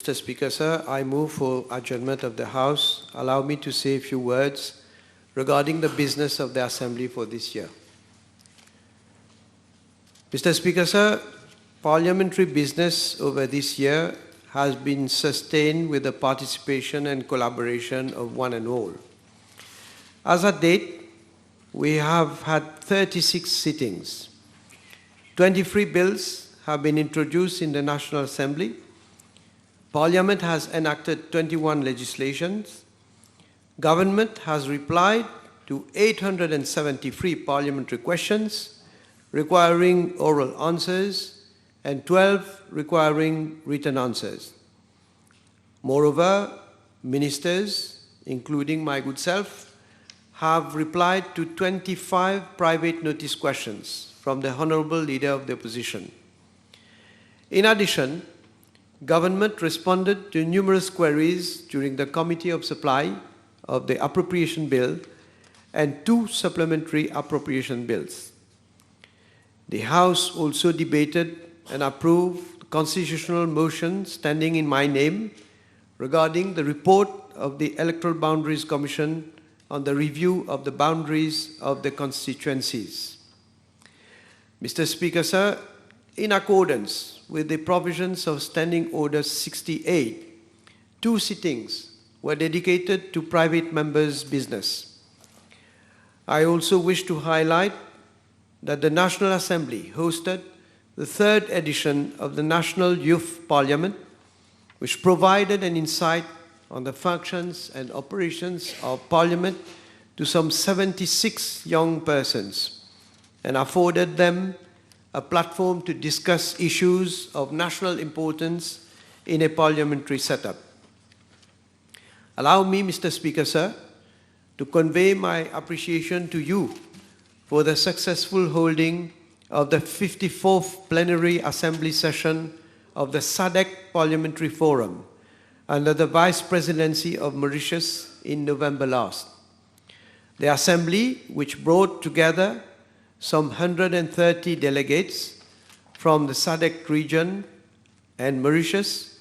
Mr. Speaker, sir, I move for adjournment of the House. Allow me to say a few words regarding the business of the Assembly for this year. Mr. Speaker, sir, parliamentary business over this year has been sustained with the participation and collaboration of one and all. As at date, we have had 36 sittings. 23 bills have been introduced in the National Assembly. Parliament has enacted 21 legislations. Government has replied to 873 parliamentary questions requiring oral answers and 12 requiring written answers. Moreover, ministers, including my good self, have replied to 25 private notice questions from the Honourable Leader of the Opposition. In addition, Government responded to numerous queries during the Committee of Supply of the Appropriation Bill and 2 supplementary appropriation bills. The House also debated and approved constitutional motion standing in my name regarding the report of the Electoral Boundaries Commission on the review of the boundaries of the constituencies. Mr. Speaker, sir, in accordance with the provisions of Standing Order 68, 2 sittings were dedicated to private members' business. I also wish to highlight that the National Assembly hosted the 3rd edition of the National Youth Parliament, which provided an insight on the functions and operations of Parliament to some 76 young persons and afforded them a platform to discuss issues of national importance in a parliamentary setup. Allow me, Mr. Speaker, sir, to convey my appreciation to you for the successful holding of the 54th Plenary Assembly session of the SADC Parliamentary Forum under the Vice Presidency of Mauritius in November last. The Assembly, which brought together some 130 delegates from the SADC region and Mauritius,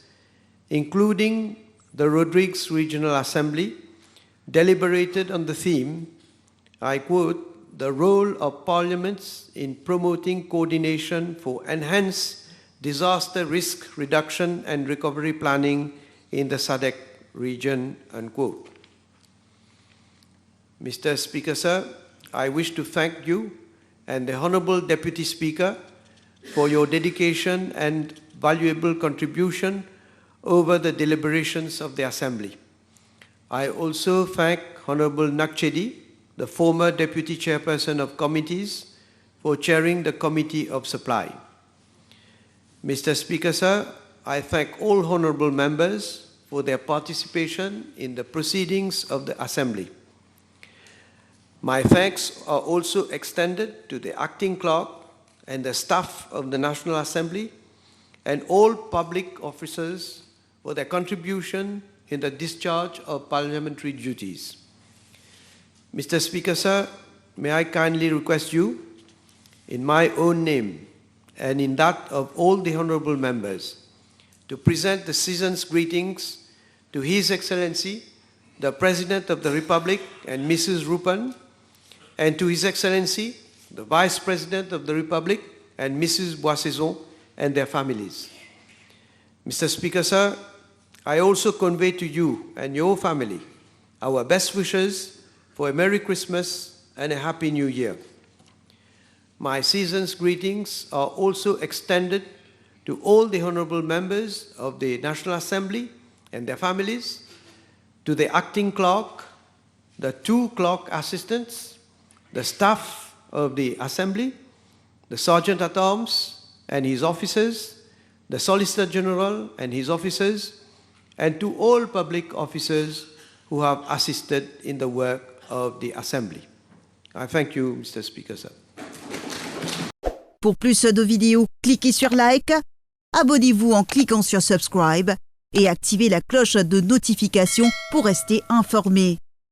including the Rodrigues Regional Assembly, deliberated on the theme, I quote, "the role of parliaments in promoting coordination for enhanced disaster risk reduction and recovery planning in the SADC region," unquote. Mr. Speaker, sir, I wish to thank you and the Honourable Deputy Speaker for your dedication and valuable contribution over the deliberations of the Assembly. I also thank Honourable Nakchedi, the former Deputy Chairperson of Committees, for chairing the Committee of Supply. Mr. Speaker, sir, I thank all Honourable members for their participation in the proceedings of the Assembly. My thanks are also extended to the acting clerk and the staff of the National Assembly and all public officers for their contribution in the discharge of parliamentary duties. Mr. Speaker, sir, may I kindly request you, in my own name and in that of all the honourable members, to present the season's greetings to His Excellency, the President of the Republic and Mrs. Rupan, and to His Excellency, the Vice President of the Republic and Mrs. Boissezon and their families. Mr. Speaker, sir, I also convey to you and your family our best wishes for a Merry Christmas and a Happy New Year. My season's greetings are also extended to all the honourable members of the National Assembly and their families, to the acting clerk, the 2 clerk assistants, the staff of the Assembly, the Sergeant at Arms and his officers, the Solicitor General and his officers, and to all public officers who have assisted in the work of the Assembly. I thank you, Mr. Speaker, sir. Pour plus de vidéos, cliquez sur like, abonnez-vous en cliquant sur subscribe et activez la cloche de notification pour rester informé.